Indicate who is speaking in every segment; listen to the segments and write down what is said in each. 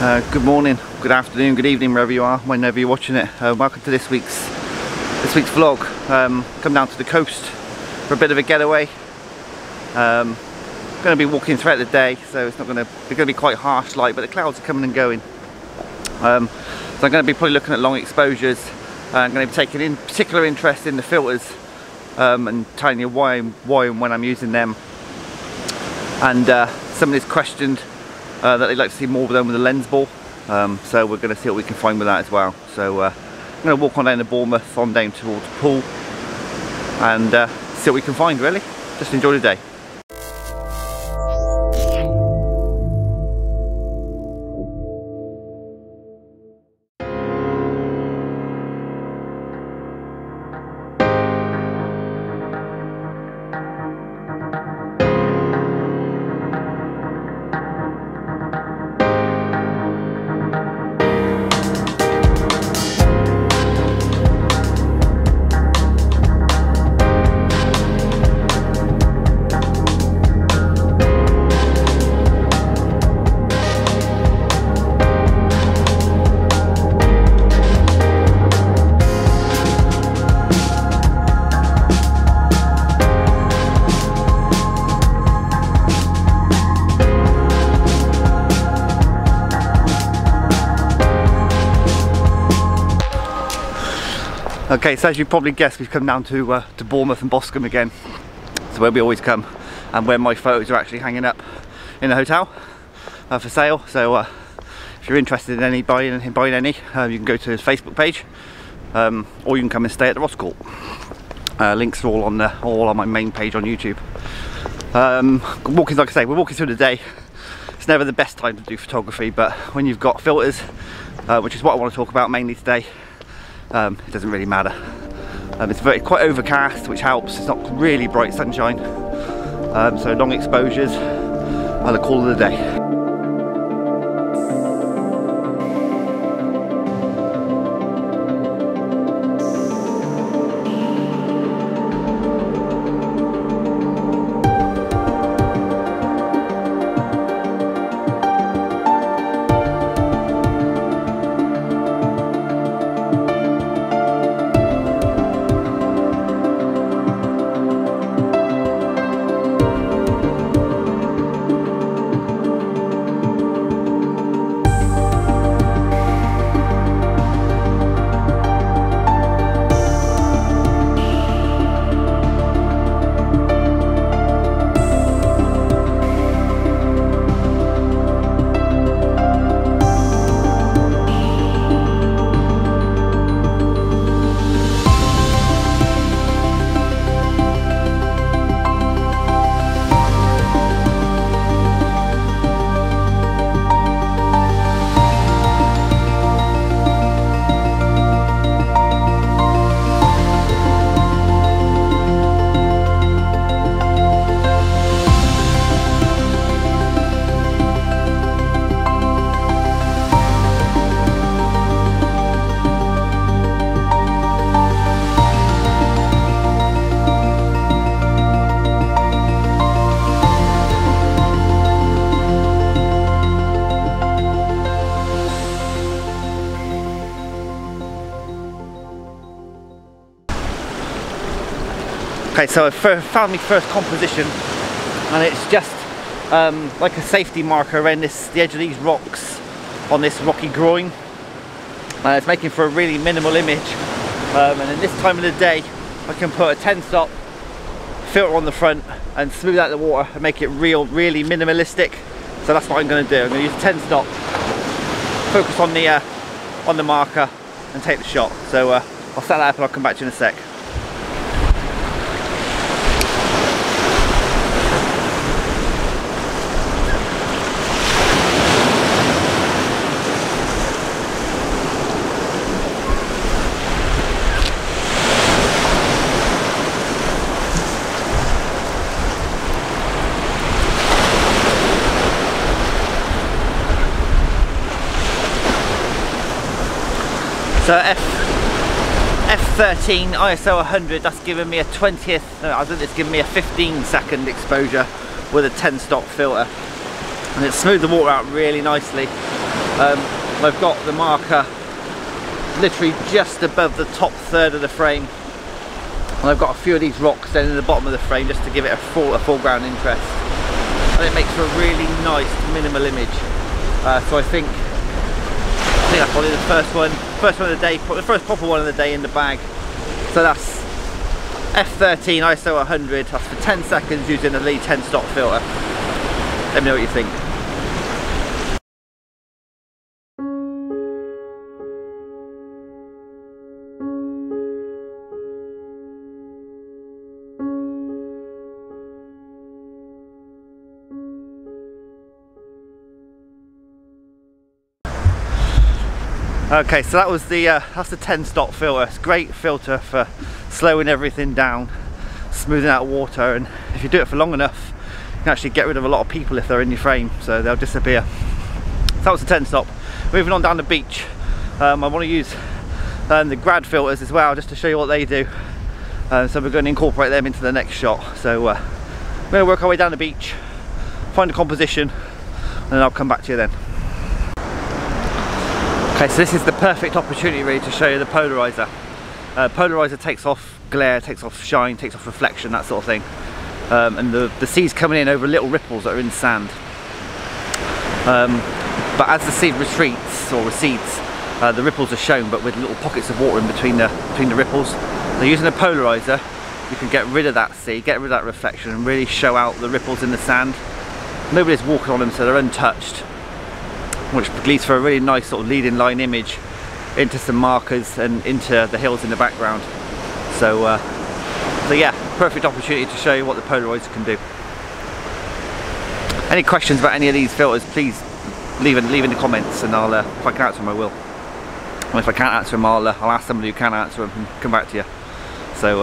Speaker 1: Good morning, good afternoon, good evening, wherever you are, whenever you're watching it. Welcome to this week's vlog. Come down to the coast for a bit of a getaway. Going to be walking throughout the day, so it's going to be quite harsh light, but the clouds are coming and going. So I'm going to be probably looking at long exposures. I'm going to be taking in particular interest in the filters and telling you why and when I'm using them. And somebody's questioned that they'd like to see more done with the lens ball, so we're going to see what we can find with that as well. So I'm going to walk on down to Bournemouth, on down towards Poole, and see what we can find. Really, just enjoy the day. Okay, so as you probably guessed, we've come down to Bournemouth and Boscombe again. So where we always come, and where my photos are actually hanging up in a hotel for sale. So if you're interested in buying any, you can go to his Facebook page, or you can come and stay at the Ross Court. Links are all on my main page on YouTube. Walking, like I say, we're walking through the day. It's never the best time to do photography, but when you've got filters, which is what I want to talk about mainly today, it doesn't really matter. It's quite overcast, which helps. It's not really bright sunshine, so long exposures are the call of the day. Okay, so I found my first composition, and it's just like a safety marker around the edge of these rocks on this rocky groin. It's making for a really minimal image, and in this time of the day I can put a 10-stop filter on the front and smooth out the water and make it really minimalistic. So that's what I'm going to do. I'm going to use a 10-stop, focus on the marker and take the shot. So I'll set that up and I'll come back to you in a sec. So F13 ISO 100, that's given me a 20th, I think it's given me a 15-second exposure with a 10-stop filter, and it smoothed the water out really nicely. I've got the marker literally just above the top third of the frame, and I've got a few of these rocks down in the bottom of the frame just to give it a foreground interest, and it makes for a really nice minimal image. So I think that's probably the first one of the day, the first proper one of the day in the bag. So that's f13 ISO 100, that's for 10 seconds using a Lee 10 stop filter. Let me know what you think. Okay, so that was that's the 10 stop filter. It's a great filter for slowing everything down, smoothing out water, and if you do it for long enough, you can actually get rid of a lot of people if they're in your frame, so they'll disappear. So that was the 10 stop. Moving on down the beach, I want to use the grad filters as well, just to show you what they do. So we're going to incorporate them into the next shot. So we're going to work our way down the beach, find a composition, and then I'll come back to you then. Okay, so this is the perfect opportunity really to show you the polariser. Polariser takes off glare, takes off shine, takes off reflection, that sort of thing. And the sea's coming in over little ripples that are in sand. But as the sea retreats or recedes, the ripples are shown, but with little pockets of water in between the ripples. So using a polariser, you can get rid of that sea, get rid of that reflection, and really show out the ripples in the sand. Nobody's walking on them, so they're untouched, which leads for a really nice sort of leading line image into some markers and into the hills in the background. So yeah, perfect opportunity to show you what the polariser can do. Any questions about any of these filters, please leave in the comments, and I'll if I can answer them I will. And if I can't answer them, I'll ask somebody who can answer them and come back to you. So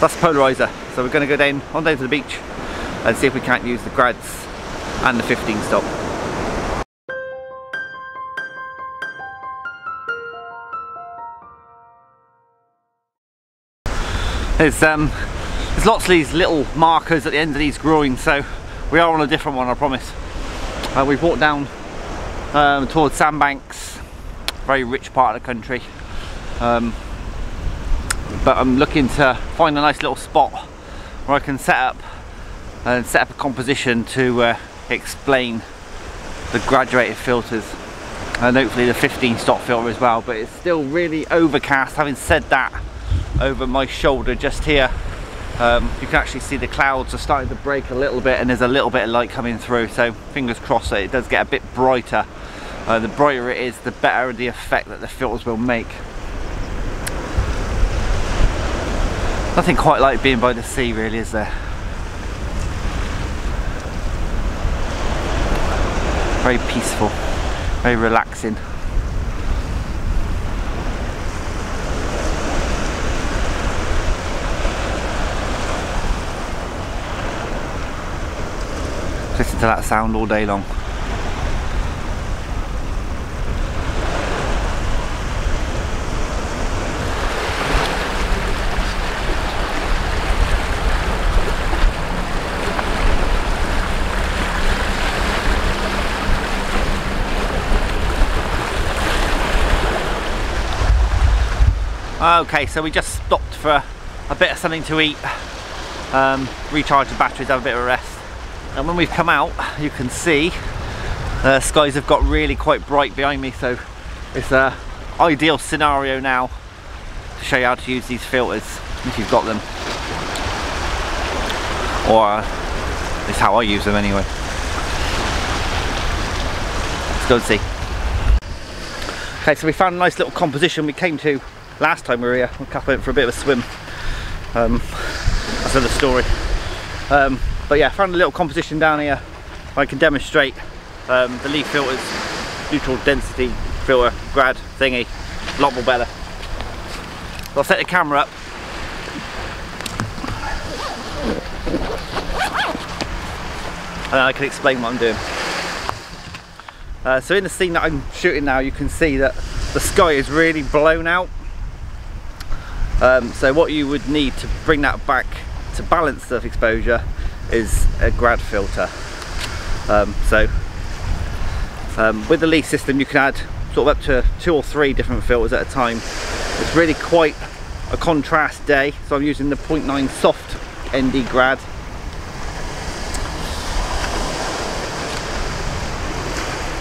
Speaker 1: that's the polariser. So we're going to go down to the beach and see if we can't use the grads and the 15 stop. There's lots of these little markers at the end of these groins, so we are on a different one, I promise. We've walked down towards sandbanks, very rich part of the country, but I'm looking to find a nice little spot where I can set up a composition to explain the graduated filters, and hopefully the 15 stop filter as well. But it's still really overcast. Having said that, over my shoulder just here, you can actually see the clouds are starting to break a little bit, and there's a little bit of light coming through, so fingers crossed that it does get a bit brighter. The brighter it is, the better the effect that the filters will make. Nothing quite like being by the sea, really, is there? Very peaceful, very relaxing. Listen to that sound all day long. Okay, so we just stopped for a bit of something to eat, recharge the batteries, have a bit of a rest. And when we've come out, you can see the skies have got really quite bright behind me, so it's an ideal scenario now to show you how to use these filters if you've got them, or it's how I use them anyway. Let's go and see. Okay, so we found a nice little composition we came to last time we were here. We went for a bit of a swim. That's another story. But yeah, found a little composition down here where I can demonstrate the Lee filters, neutral density filter, grad thingy, a lot more better. So I'll set the camera up. And then I can explain what I'm doing. So in the scene that I'm shooting now, you can see that the sky is really blown out. So what you would need to bring that back to balance the exposure is a grad filter. So With the leaf system you can add sort of up to 2 or 3 different filters at a time. It's really quite a contrast day, so I'm using the 0.9 soft ND grad.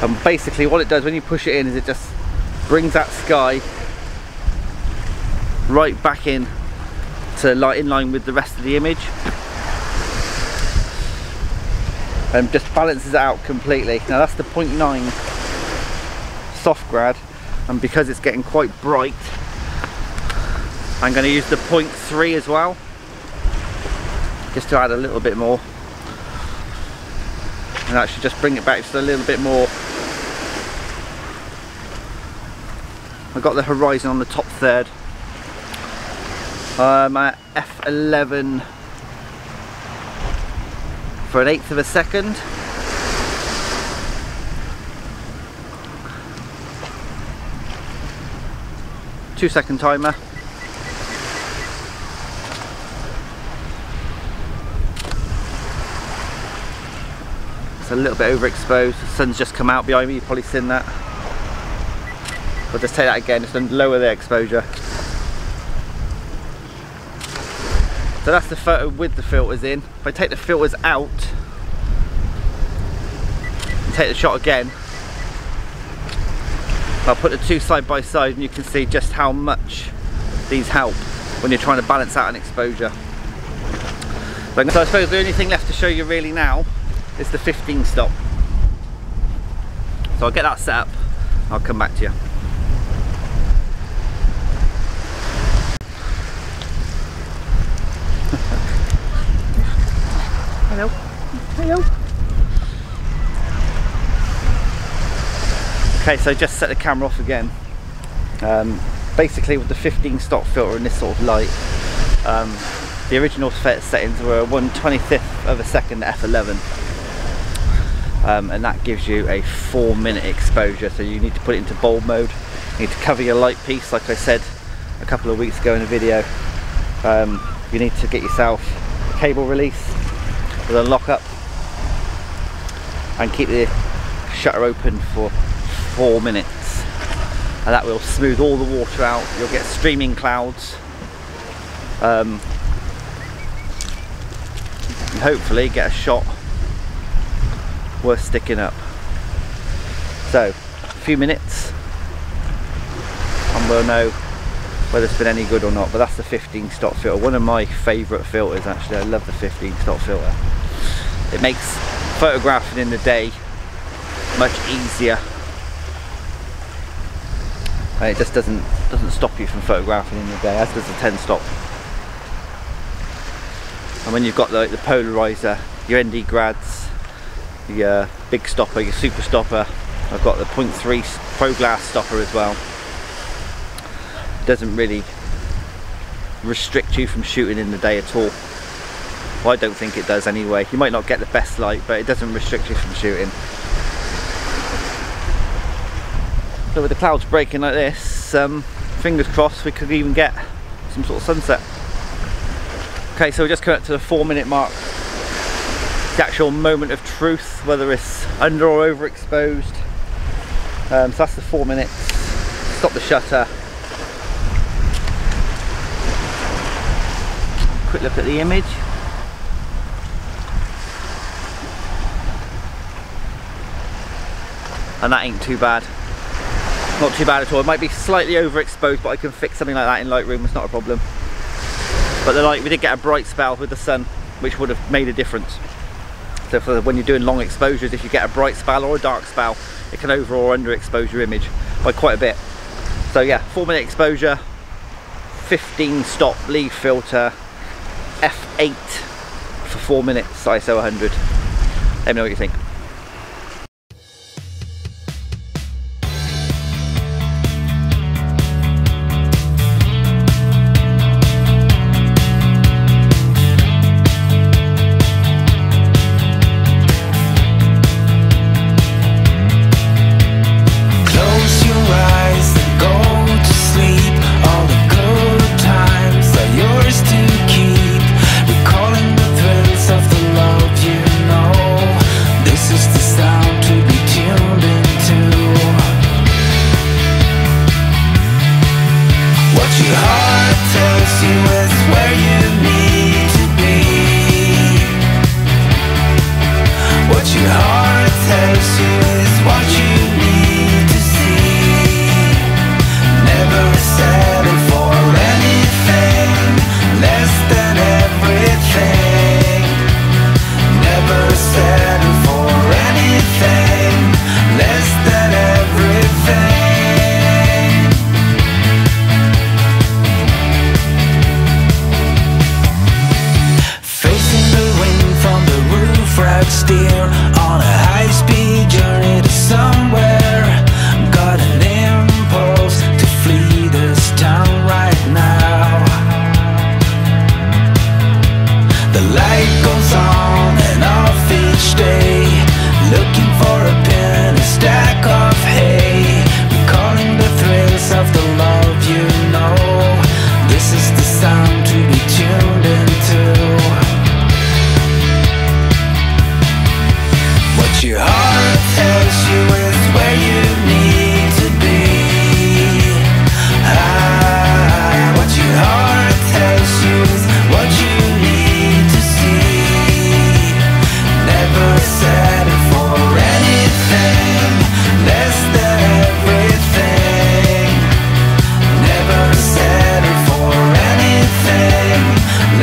Speaker 1: And basically what it does when you push it in is it just brings that sky right back in to in line with the rest of the image, and just balances it out completely. Now that's the 0.9 soft grad, and because it's getting quite bright I'm going to use the 0.3 as well, just to add a little bit more, and that should just bring it back just a little bit more. I've got the horizon on the top third. I'm at f11 for 1/8 of a second. Two-second timer. It's a little bit overexposed. The sun's just come out behind me, you've probably seen that. I'll just take that again, just to lower the exposure. So that's the photo with the filters in. If I take the filters out and take the shot again, I'll put the two side by side and you can see just how much these help when you're trying to balance out an exposure. So I suppose the only thing left to show you really now is the 15 stop. So I'll get that set up, I'll come back to you. Hello. Hello. Okay, so just set the camera off again. Basically with the 15 stop filter in this sort of light, the original settings were 1/25th of a second at f11, and that gives you a 4-minute exposure. So you need to put it into bulb mode. You need to cover your light piece, like I said a couple of weeks ago in a video. You need to get yourself a cable release with a lock up and keep the shutter open for 4 minutes, and that will smooth all the water out. You'll get streaming clouds, and hopefully get a shot worth sticking up. So a few minutes and we'll know whether it's been any good or not. But that's the 15 stop filter, one of my favourite filters actually. I love the 15 stop filter. It makes photographing in the day much easier, and it just doesn't stop you from photographing in the day, as does the 10 stop. And when you've got the polariser, your ND grads, your big stopper, your super stopper, I've got the 0.3 pro glass stopper as well. It doesn't really restrict you from shooting in the day at all. Well, I don't think it does anyway. You might not get the best light, but it doesn't restrict you from shooting. So with the clouds breaking like this, fingers crossed we could even get some sort of sunset. Okay, so we're just coming up to the 4-minute mark. The actual moment of truth, whether it's under or overexposed. So that's the 4 minutes. Stop the shutter. Quick look at the image. And that ain't too bad. Not too bad at all. It might be slightly overexposed, but I can fix something like that in Lightroom. It's not a problem. But the light, we did get a bright spell with the sun, which would have made a difference. So for when you're doing long exposures, if you get a bright spell or a dark spell, it can over or underexpose your image by quite a bit. So yeah, 4-minute exposure, 15 stop leaf filter, f8 for 4 minutes, ISO 100. Let me know what you think.
Speaker 2: Recalling the thrills of the love you know. This your heart tells you is where you need to be. What your heart tells you is what you need to see. Never settle for anything less than everything. Never settle for anything less than everything. Facing the wind from the roof rack, steer on a high-speed journey to somewhere. Got an impulse to flee this town right now. The light goes on and off each day, looking for a pin, a stack of hay, recalling the thrills of the love you know. This is the sound to be tuned into. What your heart tells you is where you need to be. What your heart tells you is what you need to see. Never settle for anything less than everything. Never settle for anything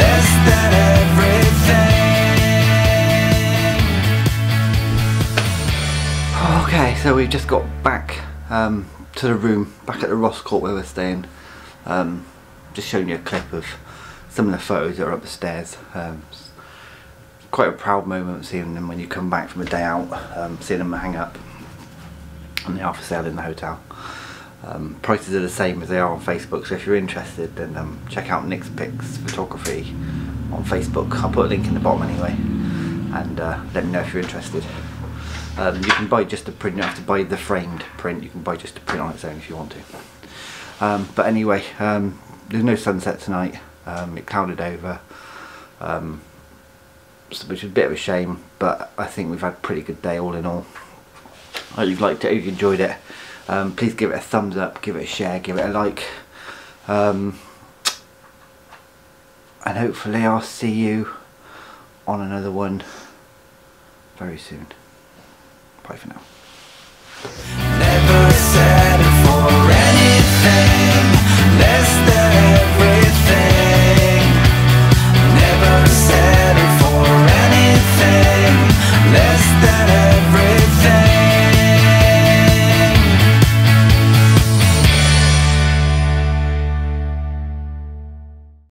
Speaker 2: less than everything.
Speaker 1: Okay, so we've just got back to the room, back at the Ross Court where we're staying. Just showing you a clip of some of the photos that are up the stairs. It's quite a proud moment seeing them when you come back from a day out, seeing them hang up and they are for sale in the hotel. Prices are the same as they are on Facebook, so if you're interested then check out Nick's Pics Photography on Facebook. I'll put a link in the bottom anyway, and let me know if you're interested. You can buy just the print, you don't have to buy the framed print, you can buy just the print on its own if you want to. But anyway, there's no sunset tonight, it clouded over, which is a bit of a shame, but I think we've had a pretty good day all in all. I hope you've liked it, I hope you enjoyed it. Please give it a thumbs up, give it a share, give it a like, and hopefully I'll see you on another one very soon. Bye for now.
Speaker 2: Never settle for anything less than